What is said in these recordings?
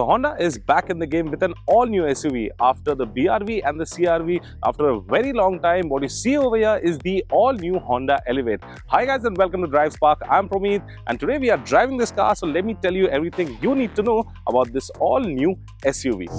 Honda is back in the game with an all-new SUV. After the BRV and the CRV, after a very long time, what you see over here is the all-new Honda Elevate. Hi guys and welcome to Drive Spark. I'm Promeet and today we are driving this car, so let me tell you everything you need to know about this all-new SUV.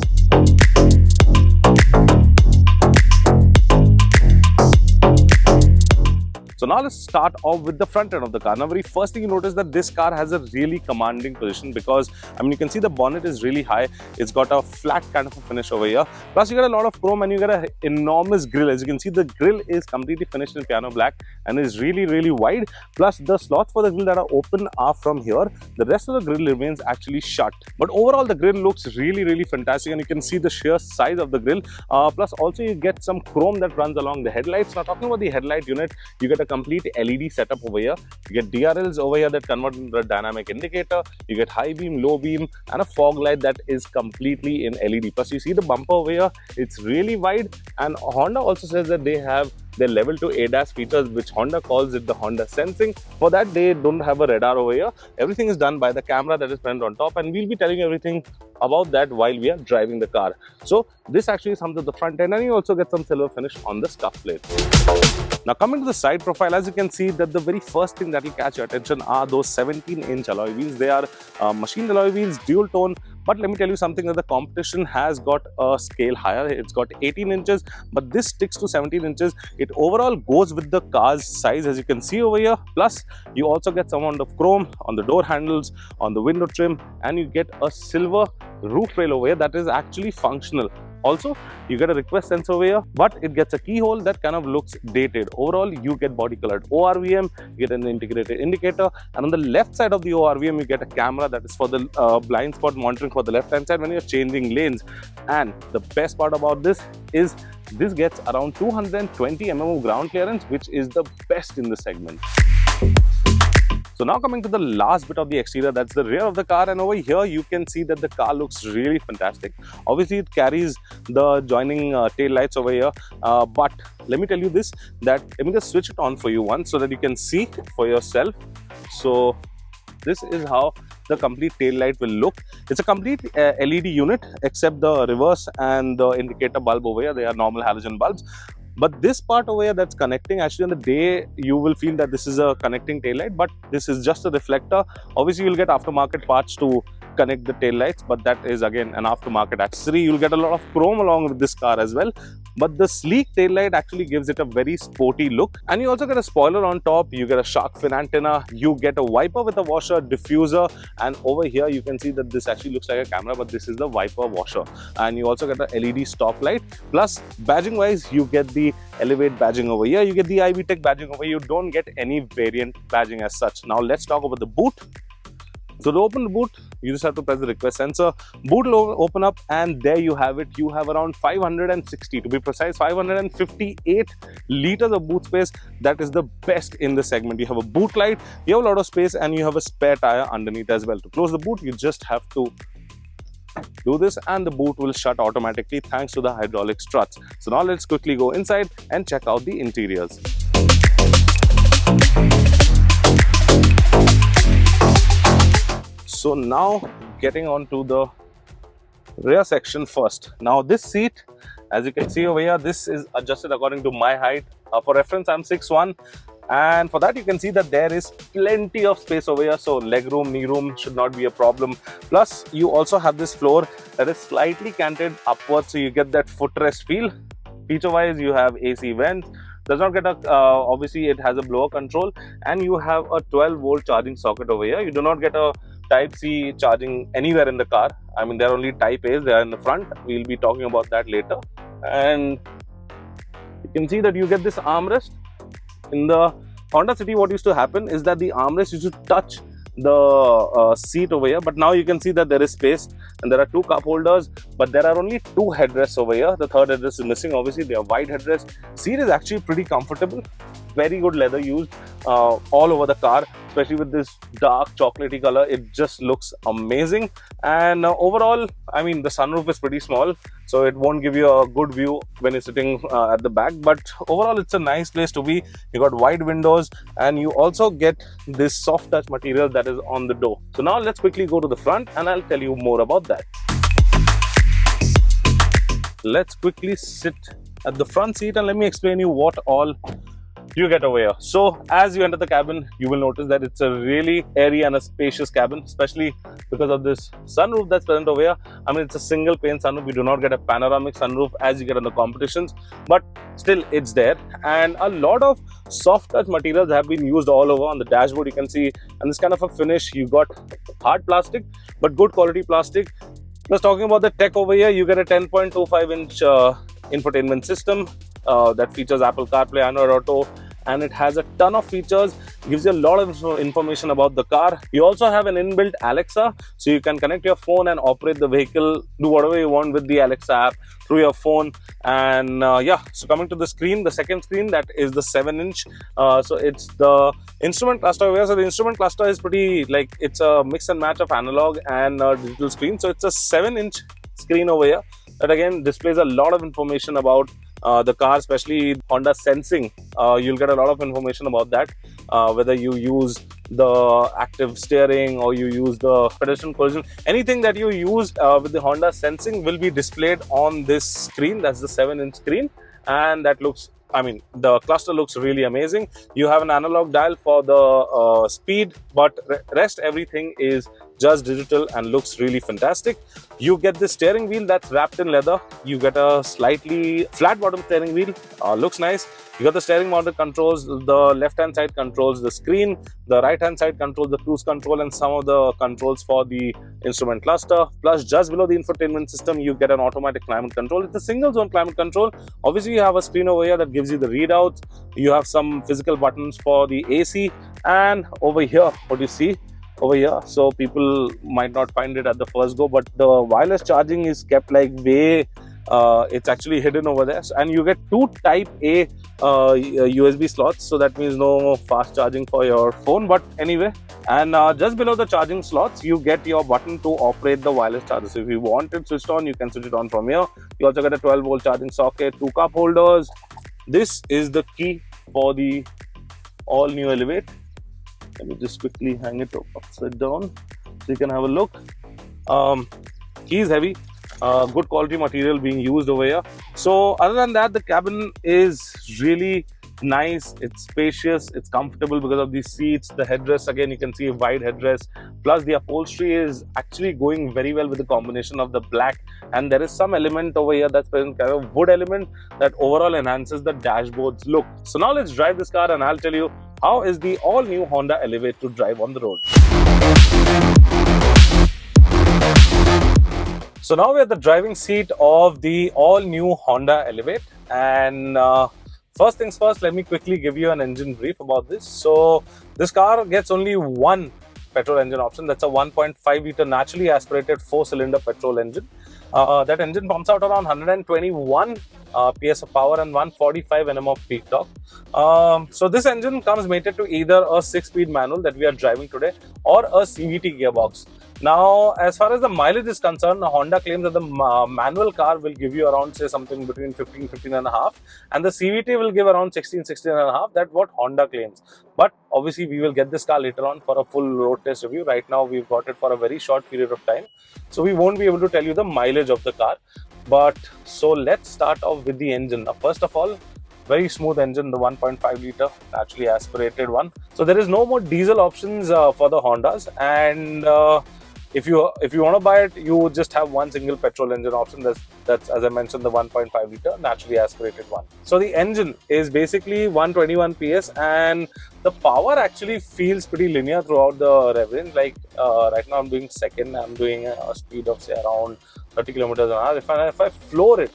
So now let's start off with the front end of the car. Now, very first thing you notice that this car has a really commanding position because, you can see the bonnet is really high. It's got a flat kind of a finish over here. Plus, you get a lot of chrome and you get an enormous grille. As you can see, the grille is completely finished in piano black and is really wide. Plus, the slots for the grille that are open are from here. The rest of the grille remains actually shut. But overall, the grille looks really fantastic and you can see the sheer size of the grille. Plus, also you get some chrome that runs along the headlights. Now, talking about the headlight unit, you get a complete LED setup over here. You get DRLs over here that convert into a dynamic indicator. You get high beam, low beam, and a fog light that is completely in LED. Plus, you see the bumper over here, it's really wide. And Honda also says that they have their level 2 ADAS features, which Honda calls it the Honda Sensing. For that, they don't have a radar over here. Everything is done by the camera that is present on top, and we'll be telling you everything about that while we are driving the car. So this actually sums up the front end, and you also get some silver finish on the scuff plate. Now, coming to the side profile, as you can see that the very first thing that will catch your attention are those 17-inch alloy wheels. They are machined alloy wheels, dual tone. But let me tell you something, that the competition has got a scale higher. It's got 18 inches, but this sticks to 17 inches. It overall goes with the car's size, as you can see over here. Plus, you also get some amount of chrome on the door handles, on the window trim, and you get a silver roof rail over here that is actually functional. Also, you get a request sensor over here, but it gets a keyhole that kind of looks dated. Overall, you get body colored ORVM, you get an integrated indicator, and on the left side of the ORVM, you get a camera that is for the blind spot monitoring for the left hand side when you're changing lanes. And the best part about this is this gets around 220 mm of ground clearance, which is the best in the segment. So now coming to the last bit of the exterior, that's the rear of the car, and over here you can see that the car looks really fantastic. Obviously it carries the joining tail lights over here, but let me tell you this, that let me just switch it on for you once so that you can see for yourself. So this is how the complete tail light will look. It's a complete LED unit except the reverse and the indicator bulb over here. They are normal halogen bulbs. But this part over here that's connecting, actually on the day you will feel that this is a connecting tail light, but this is just a reflector. Obviously you'll get aftermarket parts to connect the tail lights, but that is again an aftermarket accessory. You'll get a lot of chrome along with this car as well. But the sleek tail light actually gives it a very sporty look. And you also get a spoiler on top, you get a shark fin antenna, you get a wiper with a washer, diffuser, and over here you can see that this actually looks like a camera, but this is the wiper washer. And you also get a LED stop light. Plus, badging wise, you get the Elevate badging over here, you get the IV Tech badging over here. You don't get any variant badging as such. Now let's talk about the boot. So to open the boot, you just have to press the request sensor. Boot will open up and there you have it. You have around 560, to be precise, 558 liters of boot space. That is the best in the segment. You have a boot light, you have a lot of space, and you have a spare tire underneath as well. To close the boot, you just have to do this and the boot will shut automatically thanks to the hydraulic struts. So now let's quickly go inside and check out the interiors. So now getting on to the rear section first. Now this seat, as you can see over here, this is adjusted according to my height. For reference, I'm 6'1", and for that you can see that there is plenty of space over here. So leg room, knee room should not be a problem. Plus you also have this floor that is slightly canted upwards, so you get that footrest feel. Feature wise, you have AC vents. Does not get a, obviously it has a blower control, and you have a 12-volt charging socket over here. You do not get a Type-C charging anywhere in the car. I mean, they're only Type-A's, they are in the front. We'll be talking about that later. And you can see that you get this armrest. In the Honda City, what used to happen is that the armrest used to touch the seat over here, but now you can see that there is space and there are two cup holders, but there are only two headrests over here. The third headrest is missing. Obviously they are wide headrest. Seat is actually pretty comfortable, very good leather used all over the car, especially with this dark chocolatey color. It just looks amazing. And overall, I mean, the sunroof is pretty small, so it won't give you a good view when you're sitting at the back, but overall it's a nice place to be. You got wide windows and you also get this soft touch material that is on the door. So now let's quickly go to the front and I'll tell you more about that. let's quickly sit at the front seat and let me explain you what all you get over here. So as you enter the cabin, you will notice that it's a really airy and a spacious cabin, especially because of this sunroof that's present over here. I mean, it's a single pane sunroof. You do not get a panoramic sunroof as you get in the competitions, but still it's there. And a lot of soft touch materials have been used all over on the dashboard. You can see, and this kind of a finish, you got hard plastic, but good quality plastic. Plus, talking about the tech over here, you get a 10.25-inch infotainment system that features Apple CarPlay, Android Auto, and it has a ton of features, gives you a lot of information about the car. You also have an inbuilt Alexa, so you can connect your phone and operate the vehicle, do whatever you want with the Alexa app through your phone. And yeah, so coming to the screen, the second screen, that is the 7-inch. So it's the instrument cluster over here. So the instrument cluster is pretty, like, it's a mix and match of analog and digital screen. So it's a 7-inch screen over here that again displays a lot of information about the car, especially Honda sensing. You'll get a lot of information about that, whether you use the active steering or you use the pedestrian collision. Anything that you use with the Honda sensing will be displayed on this screen. That's the 7-inch screen, and that looks, I mean, the cluster looks really amazing. You have an analog dial for the speed, but rest everything is just digital and looks really fantastic. You get the steering wheel that's wrapped in leather. You get a slightly flat bottom steering wheel, looks nice. You got the steering mounted controls, the left hand side controls the screen, the right hand side controls the cruise control and some of the controls for the instrument cluster. Plus, just below the infotainment system, you get an automatic climate control. It's a single zone climate control. Obviously, you have a screen over here that gives you the readouts. You have some physical buttons for the AC, and over here, what you see over here, so people might not find it at the first go, but the wireless charging is kept like way it's actually hidden over there. And you get two type A USB slots, so that means no fast charging for your phone. But anyway, and just below the charging slots, you get your button to operate the wireless charger. So if you want it switched on, you can switch it on from here. You also get a 12-volt charging socket, two cup holders. This is the key for the all new Elevate. Let me just quickly hang it upside down so you can have a look. Key is heavy, good quality material being used over here. So other than that, the cabin is really nice. It's spacious, it's comfortable because of these seats. The headrest, again, you can see a wide headrest. Plus the upholstery is actually going very well with the combination of the black, and there is some element over here that's present, kind of wood element, that overall enhances the dashboard's look. So now let's drive this car and I'll tell you how is the all new Honda Elevate to drive on the road. So now we're at the driving seat of the all new Honda Elevate, and first things first, let me quickly give you an engine brief about this. So this car gets only one petrol engine option. That's a 1.5 liter naturally aspirated 4-cylinder petrol engine. That engine pumps out around 121 PS of power and 145 Nm of peak torque. So this engine comes mated to either a 6-speed manual that we are driving today or a CVT gearbox. Now, as far as the mileage is concerned, Honda claims that the manual car will give you around, say, something between 15 and a half, and the CVT will give around 16 and a half. That's what Honda claims. But obviously, we will get this car later on for a full road test review. Right now, we've got it for a very short period of time, so we won't be able to tell you the mileage of the car. But so let's start off with the engine. Now, first of all, very smooth engine, the 1.5 liter naturally aspirated one. So there is no more diesel options for the Hondas, and if you want to buy it, you just have one single petrol engine option. That's as I mentioned, the 1.5 liter naturally aspirated one. So the engine is basically 121 PS, and the power actually feels pretty linear throughout the rev range. Like right now, I'm doing second. I'm doing a speed of, say, around 30 kilometers an hour. If I floor it,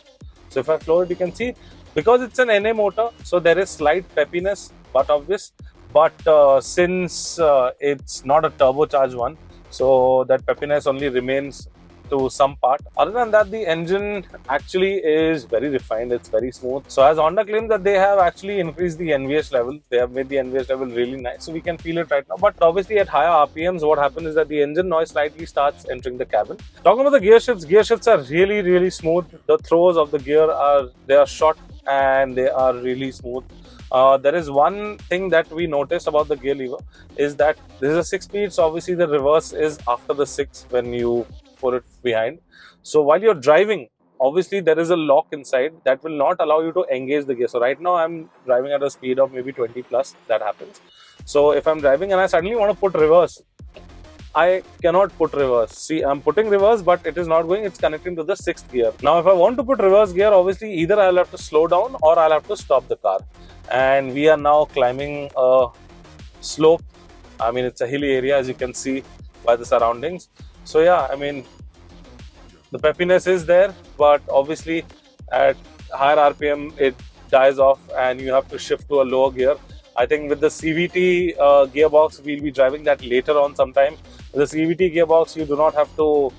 you can see, because it's an NA motor, so there is slight peppiness, but obvious. But since it's not a turbocharged one, so that peppiness only remains to some part. Other than that, the engine actually is very refined. It's very smooth. So as Honda claims that they have actually increased the NVH level, they have made the NVH level really nice, so we can feel it right now. But obviously at higher RPMs, what happens is that the engine noise slightly starts entering the cabin. Talking about the gear shifts are really smooth. The throws of the gear are short and they are really smooth. There is one thing that we noticed about the gear lever is that this is a 6-speed, so obviously the reverse is after the 6 when you put it behind. So while you're driving, obviously there is a lock inside that will not allow you to engage the gear. So right now I'm driving at a speed of maybe 20 plus, that happens. So if I'm driving and I suddenly want to put reverse, I cannot put reverse. See, I'm putting reverse, but it is not going, it's connecting to the 6th gear. Now, if I want to put reverse gear, obviously either I'll have to slow down or I'll have to stop the car. And we are now climbing a slope. I mean, it's a hilly area, as you can see by the surroundings. So yeah, I mean, the peppiness is there, but obviously at higher RPM, it dies off and you have to shift to a lower gear. I think with the CVT gearbox, we'll be driving that later on sometime. With the CVT gearbox, you do not have to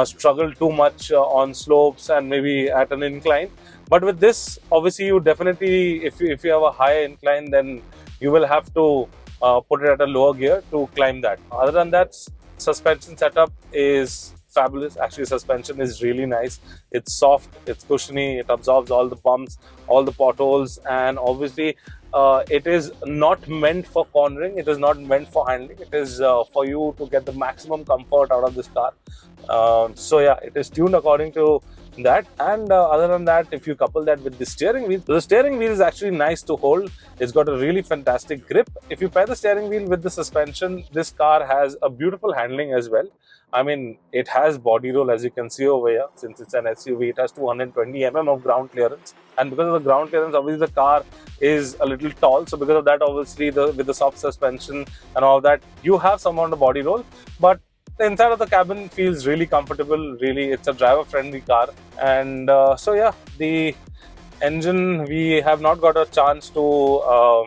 struggle too much on slopes and maybe at an incline. But with this, obviously, you definitely, if you have a higher incline, then you will have to put it at a lower gear to climb that. Other than that, suspension setup is fabulous. Actually, suspension is really nice. It's soft, it's cushiony, it absorbs all the bumps, all the potholes, and obviously it is not meant for cornering, it is not meant for handling, it is for you to get the maximum comfort out of this car. So yeah, it is tuned according to that. And other than that, if you couple that with the steering wheel is actually nice to hold. It's got a really fantastic grip. If you pair the steering wheel with the suspension, this car has a beautiful handling as well. I mean, it has body roll, as you can see over here. Since it's an SUV, it has 220 mm of ground clearance, and because of the ground clearance, obviously the car is a little tall. So because of that, obviously with the soft suspension and all that, you have some amount of body roll, but the inside of the cabin feels really comfortable. Really, it's a driver-friendly car. And so yeah, the engine, we have not got a chance to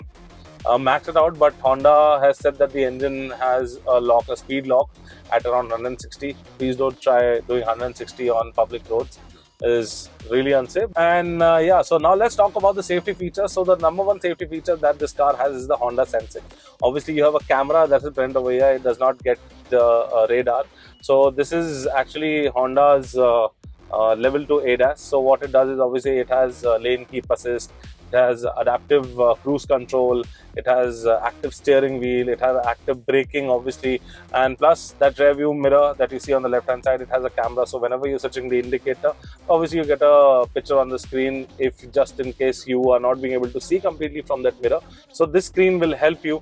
max it out, but Honda has said that the engine has a speed lock at around 160. Please don't try doing 160 on public roads. It is really unsafe. And yeah, so now let's talk about the safety features. So the number one safety feature that this car has is the Honda Sensing. Obviously, you have a camera that is present over here. It does not get the radar. So this is actually Honda's level 2 ADAS. So what it does is, obviously it has lane keep assist, it has adaptive cruise control, it has active steering wheel, it has active braking obviously, and plus that rear view mirror that you see on the left hand side, it has a camera. So whenever you're switching the indicator, obviously you get a picture on the screen if just in case you are not being able to see completely from that mirror. So this screen will help you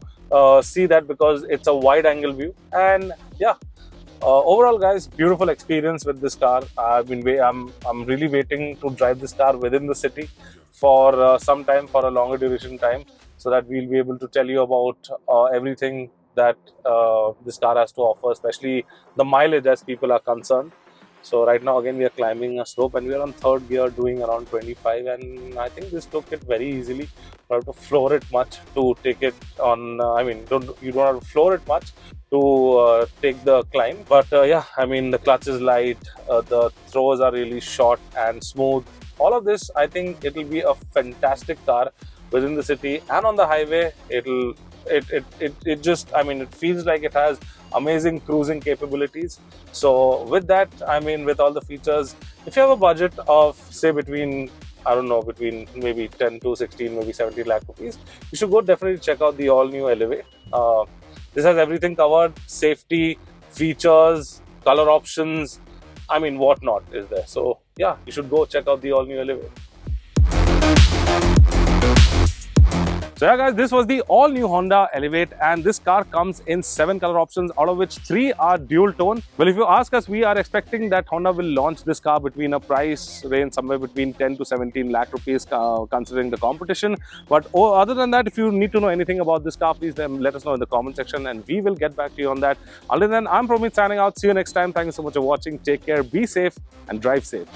see that because it's a wide angle view. And yeah, overall guys, beautiful experience with this car. I'm really waiting to drive this car within the city for some time, for a longer duration time, so that we'll be able to tell you about everything that this car has to offer, especially the mileage as people are concerned. So right now again we are climbing a slope and we are on 3rd gear doing around 25, and I think this took it very easily. You don't have to floor it much to take it on, you don't have to floor it much to take the climb. But yeah, I mean, the clutch is light, the throws are really short and smooth. All of this, I think it will be a fantastic car within the city and on the highway. It feels like it has amazing cruising capabilities. So with that, I mean, with all the features, if you have a budget of say between maybe 10 to 16, maybe 70 lakh rupees, you should go definitely check out the all new Elevate. This has everything covered: safety, features, color options, I mean, whatnot is there. So yeah, you should go check out the all new Elevate. So yeah guys, this was the all new Honda Elevate, and this car comes in 7 color options, out of which 3 are dual tone. Well, if you ask us, we are expecting that Honda will launch this car between a price range somewhere between 10 to 17 lakh rupees, considering the competition. But other than that, if you need to know anything about this car, please then let us know in the comment section and we will get back to you on that. Until then, I'm Promeet signing out. See you next time. Thank you so much for watching. Take care, be safe and drive safe.